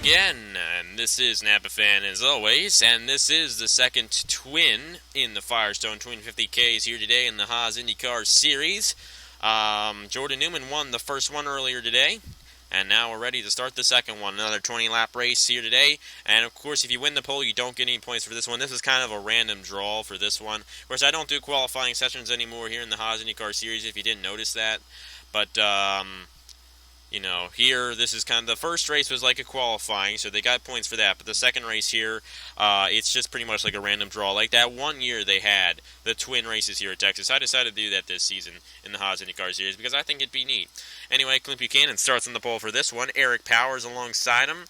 again, and this is Napa Fan as always, and this is the second twin in the Firestone Twin 50k's here today in the Haas IndyCar Series. Jordan Newman won the first one earlier today, and now we're ready to start the second one. Another 20-lap race here today, and of course if you win the pole you don't get any points for this one. This is kind of a random draw for this one. Of course I don't do qualifying sessions anymore here in the Haas IndyCar Series if you didn't notice that, but you know, here, this is kind of, the first race was like a qualifying, so they got points for that, but the second race here, it's just pretty much like a random draw. Like that one year they had the twin races here at Texas. I decided to do that this season in the Haas IndyCar Series because I think it'd be neat. Anyway, Clint Buchanan starts on the pole for this one. Eric Powers alongside him.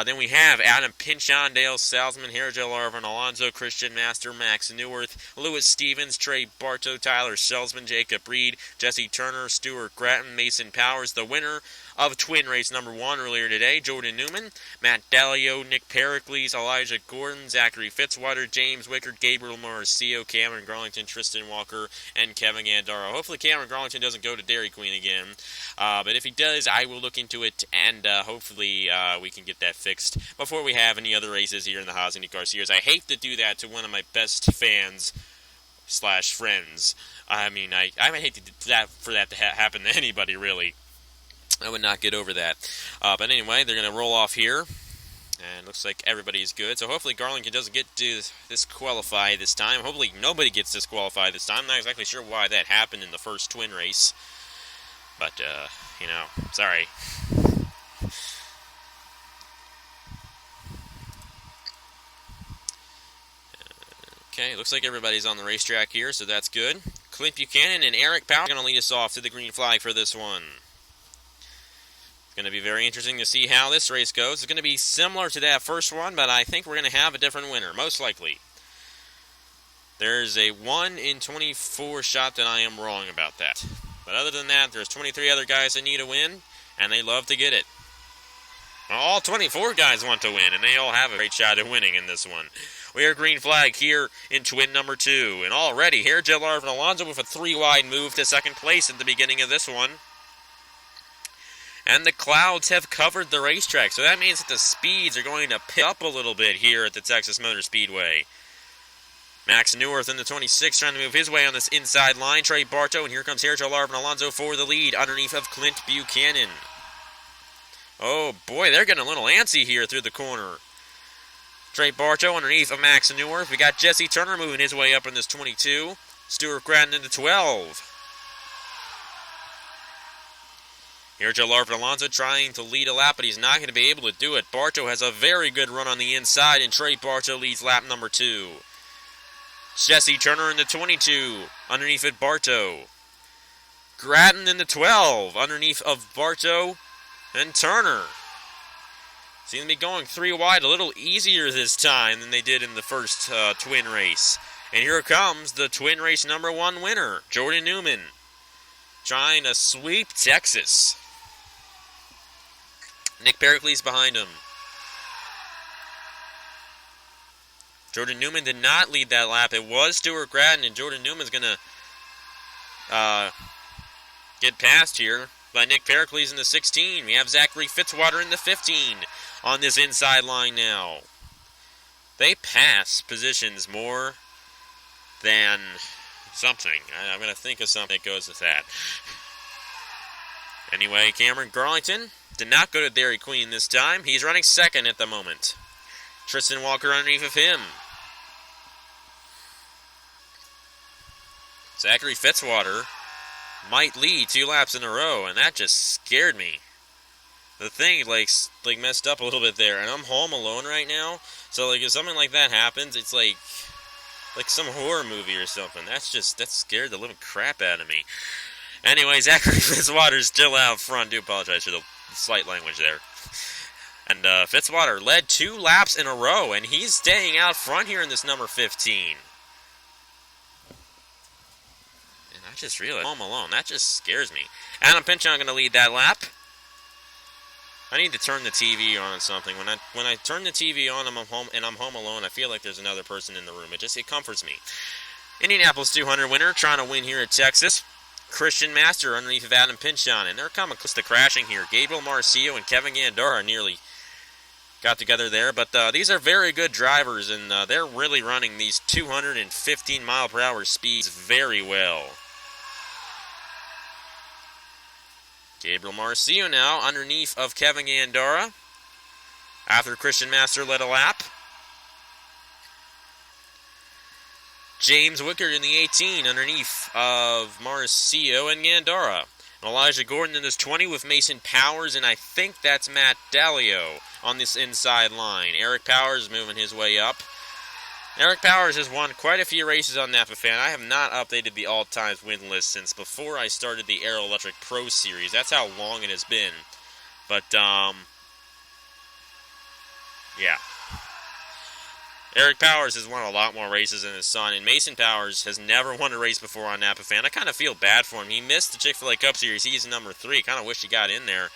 Then we have Adam Pinchon, Dale Salzman, Harajel Arvin, Alonzo, Christian Master, Max Newworth, Lewis Stevens, Trey Bartow, Tyler Selzman, Jacob Reed, Jesse Turner, Stuart Gratton, Mason Powers. The winner of twin race number 1 earlier today, Jordan Newman, Matt Dalio, Nick Pericles, Elijah Gordon, Zachary Fitzwater, James Wickard, Gabriel Mauricio, Cameron Garlington, Tristan Walker, and Kevin Gandaro. Hopefully Cameron Garlington doesn't go to Dairy Queen again, but if he does, I will look into it, and hopefully we can get that fixed before we have any other races here in the Haas IndyCar Series. I hate to do that to one of my best fans / friends. I mean, I hate to do that for that to happen to anybody, really. I would not get over that. But anyway, they're going to roll off here. And looks like everybody's good. So hopefully Garlington doesn't get disqualified this time. Hopefully nobody gets disqualified this time. I'm not exactly sure why that happened in the first twin race. But, you know, sorry. Okay, looks like everybody's on the racetrack here, so that's good. Clint Buchanan and Eric Powell are going to lead us off to the green flag for this one. It's going to be very interesting to see how this race goes. It's going to be similar to that first one, but I think we're going to have a different winner, most likely. There's a 1 in 24 shot that I am wrong about that. But other than that, there's 23 other guys that need a win, and they love to get it. All 24 guys want to win, and they all have a great shot at winning in this one. We are green flag here in twin number 2. And already, Harajel Arvin Alonzo with a 3-wide move to second place at the beginning of this one. And the clouds have covered the racetrack, so that means that the speeds are going to pick up a little bit here at the Texas Motor Speedway. Max Newworth in the 26 trying to move his way on this inside line. Trey Bartow, and here comes Harajel Arvin Alonzo for the lead underneath of Clint Buchanan. Oh boy, they're getting a little antsy here through the corner. Trey Bartow underneath of Max Newworth. We got Jesse Turner moving his way up in this 22. Stuart Gratton in the 12. Harajel Arvin Alonzo trying to lead a lap, but he's not going to be able to do it. Bartow has a very good run on the inside, and Trey Bartow leads lap number 2. Jesse Turner in the 22, underneath of Bartow. Gratton in the 12, underneath of Bartow and Turner. Seem to be going 3 wide a little easier this time than they did in the first twin race. And here comes the twin race number 1 winner, Jordan Newman, trying to sweep Texas. Nick Pericles behind him. Jordan Newman did not lead that lap. It was Stuart Gratton, and Jordan Newman's going to get past here by Nick Pericles in the 16. We have Zachary Fitzwater in the 15 on this inside line now. They pass positions more than something. I'm going to think of something that goes with that. Anyway, Cameron Garlington did not go to Dairy Queen this time. He's running second at the moment. Tristan Walker underneath of him. Zachary Fitzwater might lead 2 laps in a row, and that just scared me. The thing like messed up a little bit there, and I'm home alone right now, so like if something like that happens, it's like some horror movie or something. That scared the living crap out of me. Anyway, Zachary Fitzwater's still out front. Do apologize for the slight language there. And Fitzwater led 2 laps in a row, and he's staying out front here in this number 15. And I just realized, home alone, that just scares me. Adam Pinchon going to lead that lap. I need to turn the TV on or something. When I turn the TV on, I'm home alone, I feel like there's another person in the room. It comforts me. Indianapolis 200 winner, trying to win here at Texas. Christian Master underneath of Adam Pinchon, and they're coming close to crashing here. Gabriel Mauricio and Kevin Gandara nearly got together there. But these are very good drivers, and they're really running these 215 mile per hour speeds very well. Gabriel Marcio now underneath of Kevin Gandara after Christian Master led a lap. James Wickard in the 18 underneath of Marcio and Gandara. Elijah Gordon in this 20 with Mason Powers, and I think that's Matt Dalio on this inside line. Eric Powers moving his way up. Eric Powers has won quite a few races on Napa Fan. I have not updated the all-time win list since before I started the Aero Electric Pro Series. That's how long it has been. But, yeah. Eric Powers has won a lot more races than his son, and Mason Powers has never won a race before on Napa Fan. I kind of feel bad for him. He missed the Chick-fil-A Cup Series season number 3. Kind of wish he got in there.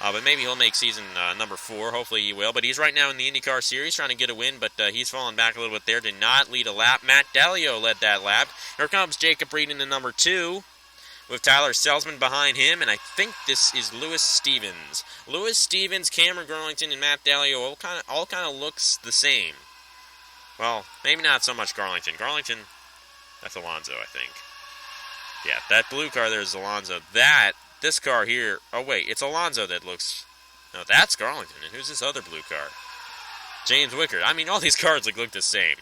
But maybe he'll make season number 4. Hopefully he will. But he's right now in the IndyCar Series trying to get a win, but he's fallen back a little bit there. Did not lead a lap. Matt Dalio led that lap. Here comes Jacob Reed in the number 2 with Tyler Selzman behind him, and I think this is Lewis Stevens. Lewis Stevens, Cameron Garlington, and Matt Dalio all kind of looks the same. Well, maybe not so much Garlington. Garlington, that's Alonso, I think. Yeah, that blue car there is Alonso. This car here, oh wait, it's Alonso that looks, no, that's Garlington. And who's this other blue car? James Wickard. I mean, all these cars look the same.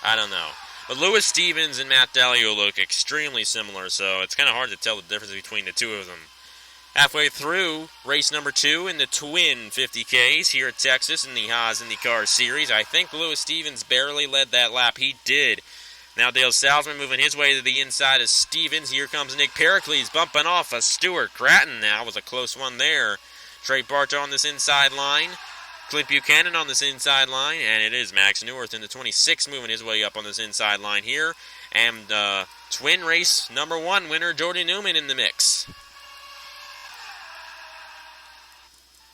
I don't know. But Lewis Stevens and Matt Dalio look extremely similar, so it's kind of hard to tell the difference between the two of them. Halfway through race number 2 in the twin 50Ks here at Texas in the Haas IndyCar Series. I think Lewis Stevens barely led that lap. He did. Now Dale Salzman moving his way to the inside of Stevens. Here comes Nick Pericles bumping off of Stuart Gratton now. Was a close one there. Trey Bartow on this inside line. Clint Buchanan on this inside line. And it is Max Neuwirth in the 26 moving his way up on this inside line here. And twin race number 1 winner Jordan Newman in the mix.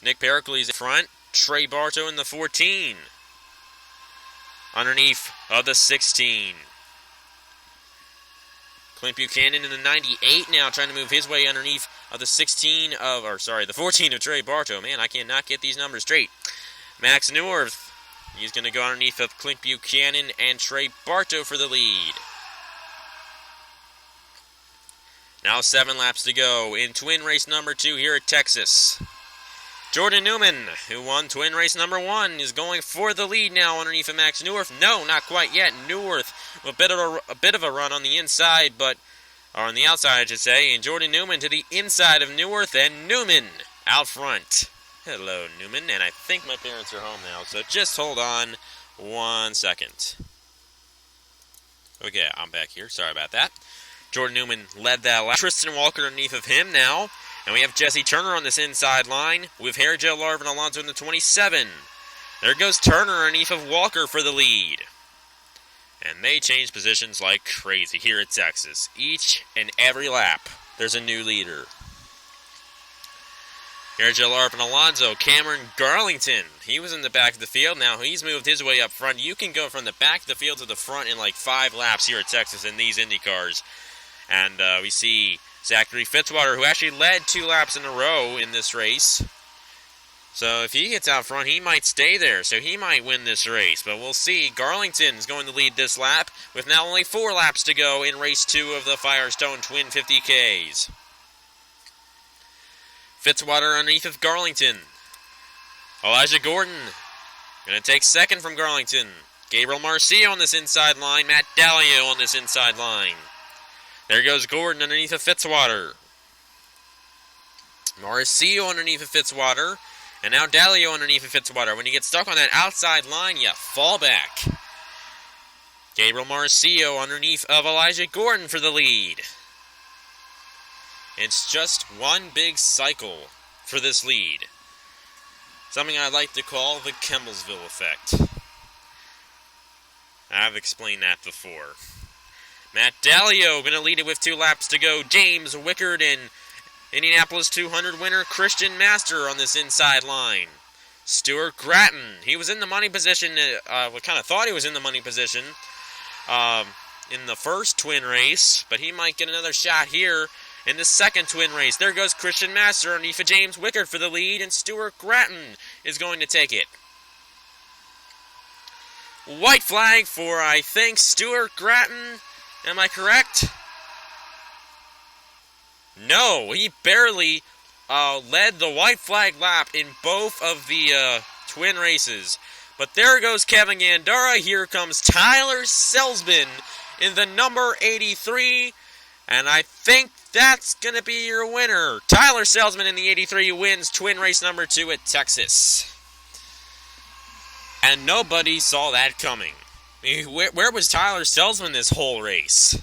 Nick Pericles in front, Trey Bartow in the 14. Underneath of the 16. Clint Buchanan in the 98 now, trying to move his way underneath of the 14 of Trey Bartow. Man, I cannot get these numbers straight. Max Neuwirth, he's going to go underneath of Clint Buchanan and Trey Bartow for the lead. Now 7 laps to go in twin race number 2 here at Texas. Jordan Newman, who won twin race number 1, is going for the lead now underneath of Max Neuwirth. No, not quite yet. Neuwirth, a bit of a run on the inside, or on the outside, I should say. And Jordan Newman to the inside of Neuwirth, and Newman out front. Hello, Newman, and I think my parents are home now, so just hold on 1 second. Okay, I'm back here. Sorry about that. Jordan Newman led that lap. Tristan Walker underneath of him now. And we have Jesse Turner on this inside line with Hair Gel Larvin Alonso in the 27. There goes Turner underneath of Walker for the lead. And they change positions like crazy here at Texas. Each and every lap, there's a new leader. Hair Gel Larvin Alonso, Cameron Garlington. He was in the back of the field. Now he's moved his way up front. You can go from the back of the field to the front in like 5 laps here at Texas in these Indy cars. And we see Zachary Fitzwater, who actually led 2 laps in a row in this race. So if he gets out front, he might stay there. So he might win this race. But we'll see. Garlington is going to lead this lap with now only 4 laps to go in race 2 of the Firestone Twin 50Ks. Fitzwater underneath of Garlington. Elijah Gordon going to take second from Garlington. Gabriel Marcio on this inside line. Matt Dalio on this inside line. There goes Gordon underneath of Fitzwater. Marcio underneath of Fitzwater. And now Dalio underneath of Fitzwater. When you get stuck on that outside line, you fall back. Gabriel Marcio underneath of Elijah Gordon for the lead. It's just one big cycle for this lead. Something I like to call the Kemmelsville effect. I've explained that before. Matt Dalio going to lead it with 2 laps to go. James Wickard and Indianapolis 200 winner Christian Master on this inside line. Stuart Gratton, he was in the money position. We kind of thought he was in the money position in the first twin race, but he might get another shot here in the second twin race. There goes Christian Master underneath of James Wickard for the lead, and Stuart Gratton is going to take it. White flag for, I think, Stuart Gratton. Am I correct? No, he barely led the white flag lap in both of the twin races. But there goes Kevin Gandara. Here comes Tyler Selzman in the number 83. And I think that's going to be your winner. Tyler Selzman in the 83 wins twin race number 2 at Texas. And nobody saw that coming. Where was Tyler Selzman this whole race?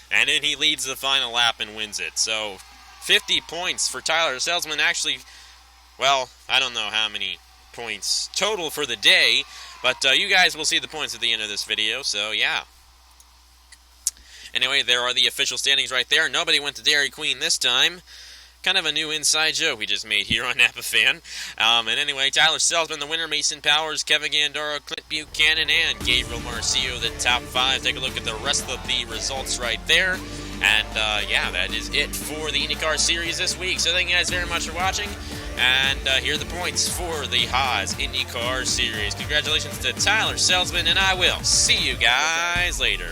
And then he leads the final lap and wins it. So, 50 points for Tyler Selzman. Actually, well, I don't know how many points total for the day, but you guys will see the points at the end of this video, so yeah. Anyway, there are the official standings right there. Nobody went to Dairy Queen this time. Kind of a new inside joke we just made here on Napa Fan. And anyway, Tyler Selzman, the winner, Mason Powers, Kevin Gandara, Clint Buchanan, and Gabriel Marcio, the top 5. Take a look at the rest of the results right there. And yeah, that is it for the IndyCar Series this week. So thank you guys very much for watching. And here are the points for the Haas IndyCar Series. Congratulations to Tyler Selzman, and I will see you guys later.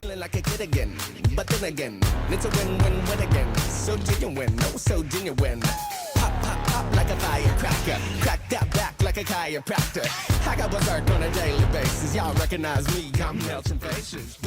Feeling like a kid again, but then again, it's a win-win-win again. So genuine, oh so genuine. Pop, pop, pop like a firecracker. Crack that back like a chiropractor. I got berserk on a daily basis. Y'all recognize me, I'm melting faces.